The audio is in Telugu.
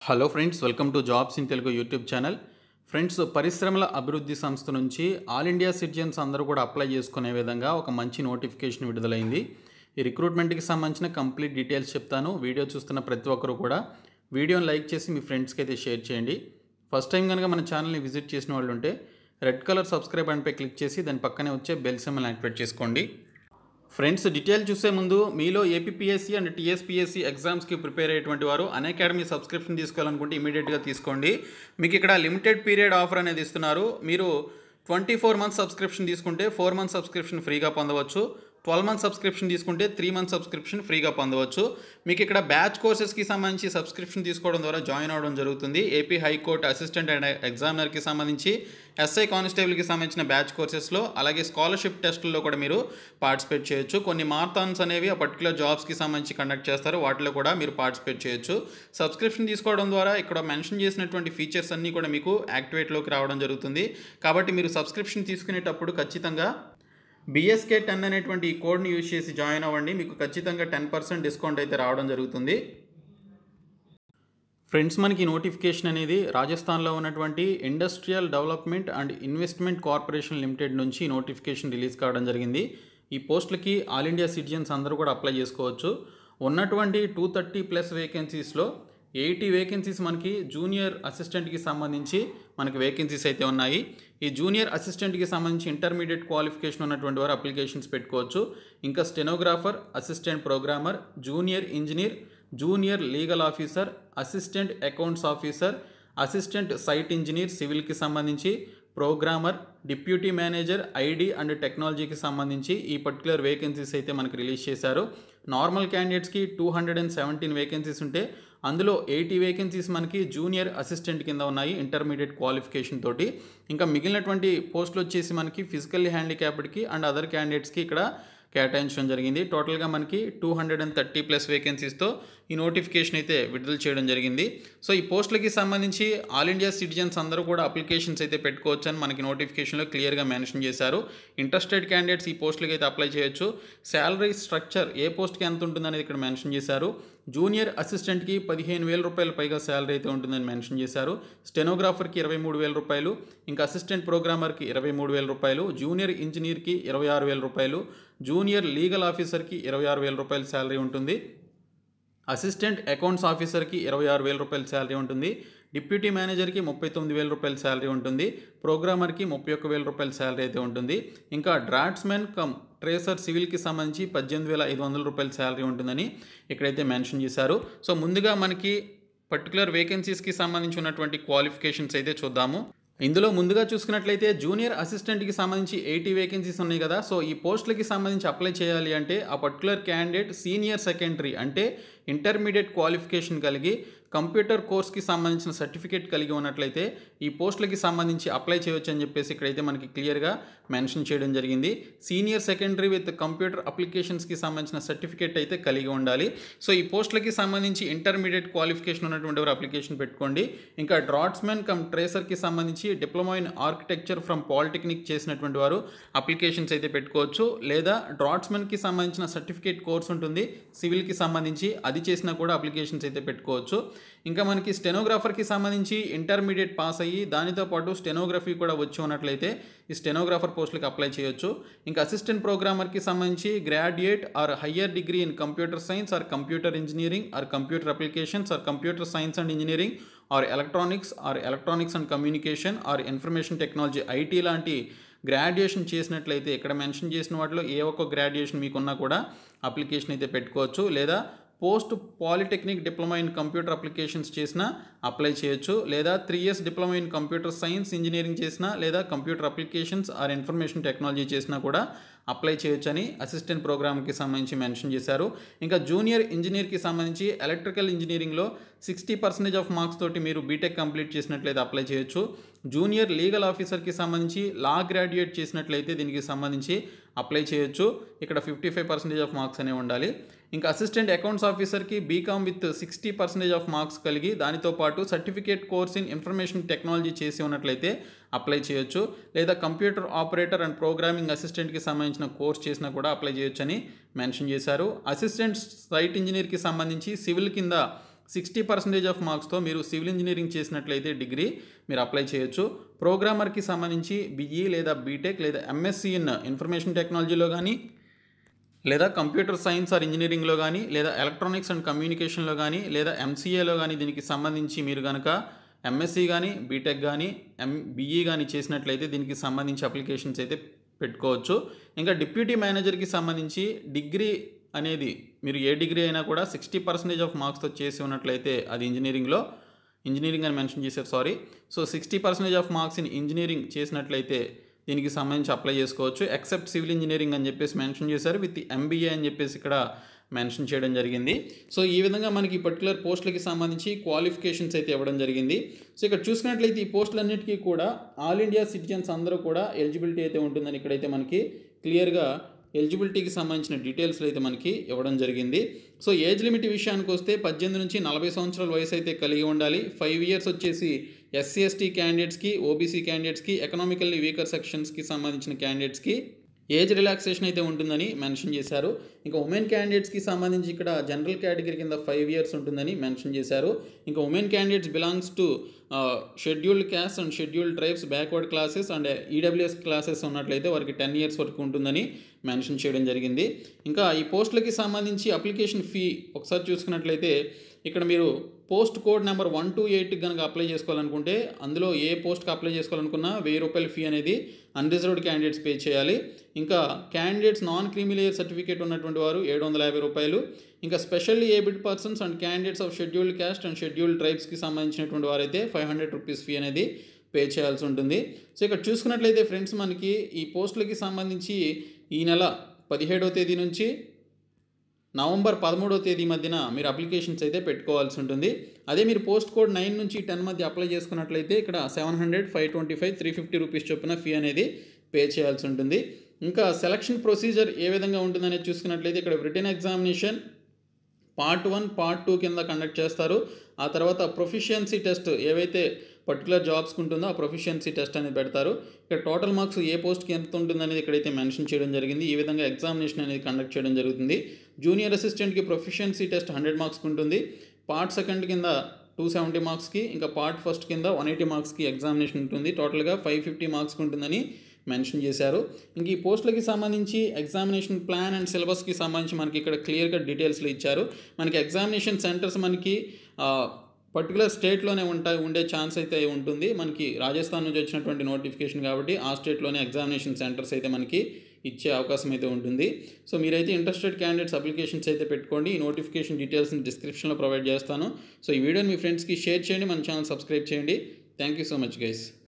Hello friends, welcome to jobs in Telugu YouTube channel. Friends, పరిశ్రమల అభివృద్ధి సంస్థ నుంచి ఆల్ ఇండియా సిటిజన్స్ అందరూ కూడా అప్లై చేసుకునే విధంగా ఒక మంచి నోటిఫికేషన్ విడుదలైంది. ఈ రిక్రూట్మెంట్కి సంబంధించిన కంప్లీట్ డీటెయిల్స్ చెప్తాను. వీడియో చూస్తున్న ప్రతి ఒక్కరు కూడా వీడియోని లైక్ చేసి మీ ఫ్రెండ్స్కి అయితే షేర్ చేయండి. ఫస్ట్ టైం కనుక మన ఛానల్ని విజిట్ చేసిన వాళ్ళు ఉంటే రెడ్ కలర్ సబ్స్క్రైబ్ బటన్పై క్లిక్ చేసి దాని పక్కనే వచ్చే బెల్ సింబల్ని యాక్టివేట్ చేసుకోండి. ఫ్రెండ్స్, డీటెయిల్ చూసే ముందు మీలో ఏపీపీఎస్సీ అండ్ టీఎస్పీఎస్సీ ఎగ్జామ్స్కి ప్రిపేర్ అయ్యేటువంటి వారు అన్అకాడమీ సబ్స్క్రిప్షన్ తీసుకోవాలనుకుంటే ఇమీడియట్గా తీసుకోండి. మీకు ఇక్కడ లిమిటెడ్ పీరియడ్ ఆఫర్ అనేది ఇస్తున్నారు. మీరు 24 మంత్స్ సబ్స్క్రిప్షన్ తీసుకుంటే 4 మంత్స్ సబ్స్క్రిప్షన్ ఫ్రీగా పొందవచ్చు. 12 మంత్స్ సబ్స్క్రిప్షన్ తీసుకుంటే 3 మంత్స్ సబ్స్క్రిప్షన్ ఫ్రీగా పొందవచ్చు. మీకు ఇక్కడ బ్యాచ్ కోర్సెస్కి సంబంధించి సబ్స్క్రిప్షన్ తీసుకోవడం ద్వారా జాయిన్ అవ్వడం జరుగుతుంది. ఏపీ హైకోర్టు అసిస్టెంట్ అండ్ ఎగ్జామినర్కి సంబంధించి, ఎస్ఐ కానిస్టేబుల్కి సంబంధించిన బ్యాచ్ కోర్సెస్లో, అలాగే స్కాలర్షిప్ టెస్టుల్లో కూడా మీరు పార్టిసిపేట్ చేయొచ్చు. కొన్ని మారథాన్స్ అనేవి ఆ పర్టికులర్ జాబ్స్కి సంబంధించి కండక్ట్ చేస్తారు, వాటిలో కూడా మీరు పార్టిసిపేట్ చేయొచ్చు. సబ్స్క్రిప్షన్ తీసుకోవడం ద్వారా ఇక్కడ మెన్షన్ చేసినటువంటి ఫీచర్స్ అన్నీ కూడా మీకు యాక్టివేట్లోకి రావడం జరుగుతుంది. కాబట్టి మీరు సబ్స్క్రిప్షన్ తీసుకునేటప్పుడు ఖచ్చితంగా BSK10 అనేటువంటి ఈ కోడ్ని యూజ్ చేసి జాయిన్ అవ్వండి. మీకు ఖచ్చితంగా 10% డిస్కౌంట్ అయితే రావడం జరుగుతుంది. ఫ్రెండ్స్, మనకి నోటిఫికేషన్ అనేది రాజస్థాన్లో ఉన్నటువంటి industrial development and investment corporation limited నుంచి నోటిఫికేషన్ రిలీజ్ కావడం జరిగింది. ఈ పోస్టులకి ఆల్ ఇండియా సిటిజన్స్ అందరూ కూడా అప్లై చేసుకోవచ్చు. ఉన్నటువంటి 230+ వేకెన్సీస్లో 80 వేకెన్సీస్ మనకి జూనియర్ అసిస్టెంట్కి సంబంధించి మనకి వేకెన్సీస్ అయితే ఉన్నాయి. ఈ జూనియర్ అసిస్టెంట్కి సంబంధించి ఇంటర్మీడియట్ క్వాలిఫికేషన్ ఉన్నటువంటి వారు అప్లికేషన్స్ పెట్టుకోవచ్చు. ఇంకా stenographer, assistant programmer, junior engineer, junior legal officer, assistant accounts officer, assistant site engineer సివిల్కి సంబంధించి, programmer, deputy manager IT and టెక్నాలజీకి సంబంధించి ఈ పర్టికులర్ వేకెన్సీస్ అయితే మనకు రిలీజ్ చేశారు. నార్మల్ క్యాండిడేట్స్కి 217 వేకెన్సీస్ ఉంటే అందులో 80 వేకెన్సీస్ మనకి జూనియర్ అసిస్టెంట్ కింద ఉన్నాయి ఇంటర్మీడియట్ క్వాలిఫికేషన్ తోటి. ఇంకా మిగిలినటువంటి పోస్టులు వచ్చేసి మనకి ఫిజికల్లీ హ్యాండిక్యాప్డ్కి అండ్ అదర్ క్యాండిడేట్స్కి ఇక్కడ కేటాయించడం జరిగింది. టోటల్గా మనకి 230+ వేకెన్సీస్తో ఈ నోటిఫికేషన్ అయితే విడుదల చేయడం జరిగింది. సో ఈ పోస్టులకి సంబంధించి ఆల్ ఇండియా సిటిజన్స్ అందరూ కూడా అప్లికేషన్స్ అయితే పెట్టుకోవచ్చు అని మనకి నోటిఫికేషన్లో క్లియర్గా మెన్షన్ చేశారు. ఇంట్రెస్టెడ్ క్యాండిడేట్స్ ఈ పోస్టులకి అయితే అప్లై చేయొచ్చు. శాలరీ స్ట్రక్చర్ ఏ పోస్ట్కి ఎంత ఉంటుందనేది ఇక్కడ మెన్షన్ చేశారు. జూనియర్ అసిస్టెంట్కి 15,000 రూపాయలు పైగా శాలరీ అయితే ఉంటుందని మెన్షన్ చేశారు. స్టెనోగ్రాఫర్కి 23,000 రూపాయలు, ఇంకా అసిస్టెంట్ ప్రోగ్రామర్కి 23,000 రూపాయలు, జూనియర్ ఇంజనీర్కి 26,000 రూపాయలు, జూనియర్ లీగల్ ఆఫీసర్కి 26,000 రూపాయల శాలరీ ఉంటుంది, అసిస్టెంట్ అకౌంట్స్ ఆఫీసర్కి 26,000 రూపాయల శాలరీ ఉంటుంది, డిప్యూటీ మేనేజర్కి 39,000 రూపాయల శాలరీ ఉంటుంది, ప్రోగ్రామర్కి 31,000 రూపాయల శాలరీ అయితే ఉంటుంది. ఇంకా డ్రాట్స్మెన్ కమ్ ట్రేసర్ సివిల్కి సంబంధించి 18,500 రూపాయల శాలరీ ఉంటుందని ఇక్కడైతే మెన్షన్ చేశారు. సో ముందుగా మనకి పర్టికులర్ వేకెన్సీస్కి సంబంధించి ఉన్నటువంటి క్వాలిఫికేషన్స్ అయితే చూద్దాము. ఇందులో ముందుగా చూసుకున్నట్లయితే జూనియర్ అసిస్టెంట్కి సంబంధించి 80 వేకెన్సీస్ ఉన్నాయి కదా. సో ఈ పోస్టులకి సంబంధించి అప్లై చేయాలి అంటే ఆ పర్టికులర్ క్యాండిడేట్ సీనియర్ సెకండరీ అంటే ఇంటర్మీడియట్ క్వాలిఫికేషన్ కలిగి కంప్యూటర్ కోర్స్కి సంబంధించిన సర్టిఫికేట్ కలిగి ఉన్నట్లయితే ఈ పోస్టులకి సంబంధించి అప్లై చేయొచ్చు అని చెప్పేసి ఇక్కడైతే మనకి క్లియర్గా మెన్షన్ చేయడం జరిగింది. సీనియర్ సెకండరీ విత్ కంప్యూటర్ అప్లికేషన్స్కి సంబంధించిన సర్టిఫికేట్ అయితే కలిగి ఉండాలి. సో ఈ పోస్టులకి సంబంధించి ఇంటర్మీడియట్ క్వాలిఫికేషన్ ఉన్నటువంటి వారు అప్లికేషన్ పెట్టుకోండి. ఇంకా డ్రాట్స్మెన్ కమ్ ట్రేసర్కి సంబంధించి diploma in architecture from polytechnic చేసినటువంటి వారు అప్లికేషన్స్ అయితే పెట్టుకోవచ్చు. లేదా డ్రాట్స్మెన్కి సంబంధించిన సర్టిఫికేట్ కోర్స్ ఉంటుంది సివిల్కి సంబంధించి, అది చేసినా కూడా అప్లికేషన్స్ అయితే పెట్టుకోవచ్చు. ఇంకా మనకి స్టెనోగ్రాఫర్కి సంబంధించి ఇంటర్మీడియట్ పాస్ అయ్యి దానితో పాటు స్టెనోగ్రఫీ కూడా వచ్చి ఉన్నట్లయితే ఈ స్టెనోగ్రాఫర్ పోస్టులకు అప్లై చేయొచ్చు. ఇంకా అసిస్టెంట్ ప్రోగ్రామర్కి సంబంధించి graduate or higher degree in computer science or computer engineering or computer applications or computer science and engineering or electronics and communication or information technology IT లాంటి గ్రాడ్యుయేషన్ చేసినట్లయితే ఇక్కడ మెన్షన్ చేసిన వాటిలో ఏ ఒక్క గ్రాడ్యుయేషన్ మీకున్నా కూడా అప్లికేషన్ అయితే పెట్టుకోవచ్చు. లేదా post polytechnic diploma in computer applications చేసినా అప్లై చేయొచ్చు. లేదా 3 years diploma in computer science engineering చేసినా లేదా computer applications or information technology చేసినా కూడా అప్లై చేయొచ్చు అని అసిస్టెంట్ ప్రోగ్రామ్కి సంబంధించి మెన్షన్ చేశారు. ఇంకా జూనియర్ ఇంజనీర్కి సంబంధించి ఎలక్ట్రికల్ ఇంజనీరింగ్లో 60% ఆఫ్ మార్క్స్ తోటి మీరు బీటెక్ కంప్లీట్ చేసినట్లయితే అప్లై చేయొచ్చు. జూనియర్ లీగల్ ఆఫీసర్కి సంబంధించి లా గ్రాడ్యుయేట్ చేసినట్లయితే దీనికి సంబంధించి అప్లై చేయొచ్చు. ఇక్కడ 55% ఆఫ్ మార్క్స్ అనేవి ఉండాలి. ఇంకా అసిస్టెంట్ అకౌంట్స్ ఆఫీసర్కి బీకామ్ విత్ 60% ఆఫ్ మార్క్స్ కలిగి దానితో పాటు certificate course in information technology చేసి ఉన్నట్లయితే అప్లై చేయొచ్చు. లేదా కంప్యూటర్ ఆపరేటర్ అండ్ ప్రోగ్రామింగ్ అసిస్టెంట్కి సంబంధించిన కోర్స్ చేసినా కూడా అప్లై చేయొచ్చు అని మెన్షన్ చేశారు. అసిస్టెంట్ సైట్ ఇంజనీర్కి సంబంధించి సివిల్ కింద 60% ఆఫ్ మార్క్స్తో మీరు సివిల్ ఇంజనీరింగ్ చేసినట్లయితే డిగ్రీ మీరు అప్లై చేయొచ్చు. ప్రోగ్రామర్కి సంబంధించి బీఈ లేదా బీటెక్ లేదా ఎంఎస్సి ఇన్ ఇన్ఫర్మేషన్ టెక్నాలజీలో కానీ లేదా కంప్యూటర్ సైన్స్ ఆర్ ఇంజనీరింగ్లో కానీ లేదా ఎలక్ట్రానిక్స్ అండ్ కమ్యూనికేషన్లో కానీ లేదా ఎంసీఏలో కానీ దీనికి సంబంధించి మీరు కనుక ఎంఎస్సి కానీ బీటెక్ కానీ బీఈ కానీ చేసినట్లయితే దీనికి సంబంధించి అప్లికేషన్స్ అయితే పెట్టుకోవచ్చు. ఇంకా డిప్యూటీ మేనేజర్కి సంబంధించి డిగ్రీ అనేది మీరు ఏ డిగ్రీ అయినా కూడా 60% ఆఫ్ మార్క్స్తో చేసి ఉన్నట్లయితే అది ఇంజనీరింగ్ అని మెన్షన్ చేశారు so 60% of marks in engineering చేసినట్లయితే దీనికి సంబంధించి అప్లై చేసుకోవచ్చు. ఎక్సెప్ట్ సివిల్ ఇంజనీరింగ్ అని చెప్పేసి మెన్షన్ చేశారు, విత్ ఎంబీఏ అని చెప్పేసి ఇక్కడ మెన్షన్ చేయడం జరిగింది. సో ఈ విధంగా మనకి పర్టికులర్ పోస్టులకి సంబంధించి క్వాలిఫికేషన్స్ అయితే ఇవ్వడం జరిగింది. సో ఇక్కడ చూసుకున్నట్లయితే ఈ పోస్టులన్నిటికీ కూడా ఆల్ ఇండియా సిటిజన్స్ అందరూ కూడా ఎలిజిబిలిటీ అయితే ఉంటుందని ఇక్కడైతే మనకి క్లియర్గా ఎలిజిబిలిటీకి సంబంధించిన డీటెయిల్స్ అయితే మనకి ఇవ్వడం జరిగింది. సో ఏజ్ లిమిట్ విషయానికి వస్తే 18 నుంచి 40 సంవత్సరాల వయసు అయితే కలిగి ఉండాలి. 5 ఇయర్స్ వచ్చేసి ఎస్సీ ఎస్టీ క్యాండిడేట్స్కి, ఓబీసీ క్యాండిడేట్స్కి, ఎకనామికల్లీ వీకర్ సెక్షన్స్కి సంబంధించిన క్యాండిడేట్స్కి ఏజ్ రిలాక్సేషన్ అయితే ఉంటుందని మెన్షన్ చేశారు. ఇంకా ఉమెన్ క్యాండిడేట్స్కి సంబంధించి ఇక్కడ జనరల్ కేటగిరీ కింద 5 ఇయర్స్ ఉంటుందని మెన్షన్ చేశారు. ఇంకా women candidates belongs to scheduled caste and scheduled tribes, backward classes and EWS classes ఉన్నట్లయితే వారికి 10 ఇయర్స్ వరకు ఉంటుందని మెన్షన్ చేయడం జరిగింది. ఇంకా ఈ పోస్టులకి సంబంధించి అప్లికేషన్ ఫీ ఒకసారి చూసుకున్నట్లయితే ఇక్కడ మీరు పోస్ట్ కోడ్ నెంబర్ 128 కనుక అప్లై చేసుకోవాలనుకుంటే అందులో ఏ పోస్ట్కి అప్లై చేసుకోవాలనుకున్నా ₹1000 ఫీ అనేది అన్రిజర్వ్డ్ క్యాండిడేట్స్ పే చేయాలి. ఇంకా candidates non creamy layer certificate ఉన్నటువంటి వారు ₹750. ఇంకా specially abled persons and candidates of scheduled caste and scheduled ట్రైబ్స్కి సంబంధించినటువంటి వారైతే ₹500 ఫీ అనేది పే చేయాల్సి ఉంటుంది. సో ఇక్కడ చూసుకున్నట్లయితే ఫ్రెండ్స్ మనకి ఈ పోస్టులకి సంబంధించి ఈ నెల 17వ తేదీ నుంచి నవంబర్ 13వ తేదీ మధ్యన మీరు అప్లికేషన్స్ అయితే పెట్టుకోవాల్సి ఉంటుంది. అదే మీరు పోస్ట్ కోడ్ 9 నుంచి 10 మధ్య అప్లై చేసుకున్నట్లయితే ఇక్కడ ₹700, ₹525, ₹350 చొప్పున ఫీ అనేది పే చేయాల్సి ఉంటుంది. ఇంకా సెలక్షన్ ప్రొసీజర్ ఏ విధంగా ఉంటుందనేది చూసుకున్నట్లయితే ఇక్కడ రిటన్ ఎగ్జామినేషన్ పార్ట్ 1, పార్ట్ 2 కింద కండక్ట్ చేస్తారు. ఆ తర్వాత ప్రొఫిషియన్సీ టెస్ట్ ఏవైతే పర్టికులర్ జాబ్స్కి ఉంటుందో ఆ ప్రొఫిషియన్సీ టెస్ట్ అనేది పెడతారు. ఇక్కడ టోటల్ మార్క్స్ ఏ పోస్ట్కి ఎంత ఉంటుందనేది ఇక్కడైతే మెన్షన్ చేయడం జరిగింది. ఈ విధంగా ఎగ్జామినేషన్ అనేది కండక్ట్ చేయడం జరుగుతుంది. జూనియర్ అసిస్టెంట్కి ప్రొఫిషియన్సీ టెస్ట్ 100 మార్క్స్కి ఉంటుంది. పార్ట్ 2 కింద 270 మార్క్స్కి, ఇంకా పార్ట్ 1 కింద 180 మార్క్స్కి ఎగ్జామినేషన్ ఉంటుంది. టోటల్గా 550 మార్క్స్కి ఉంటుందని మెన్షన్ చేశారు. ఇంక ఈ పోస్టులకి సంబంధించి ఎగ్జామినేషన్ ప్లాన్ అండ్ సిలబస్కి సంబంధించి మనకి ఇక్కడ క్లియర్గా డీటెయిల్స్లో ఇచ్చారు. మనకి ఎగ్జామినేషన్ సెంటర్స్ మనకి పర్టికులర్ స్టేట్లోనే ఉండే ఛాన్స్ అయితే ఉంటుంది. మనకి రాజస్థాన్ నుంచి వచ్చినటువంటి నోటిఫికేషన్ కాబట్టి ఆ స్టేట్లోనే ఎగ్జామినేషన్ సెంటర్స్ అయితే మనకి ఇచ్చే అవకాశం అయితే ఉంటుంది. సో మీరైతే ఇంట్రెస్టెడ్ క్యాండిడేట్స్ అప్లికేషన్స్ అయితే పెట్టుకోండి. ఈ నోటిఫికేషన్ డీటెయిల్స్ని డిస్క్రిప్షన్లో ప్రొవైడ్ చేస్తాను. సో ఈ వీడియోని మీ ఫ్రెండ్స్కి షేర్ చేయండి, మన ఛానల్ సబ్స్క్రైబ్ చేయండి. Thank you so much guys.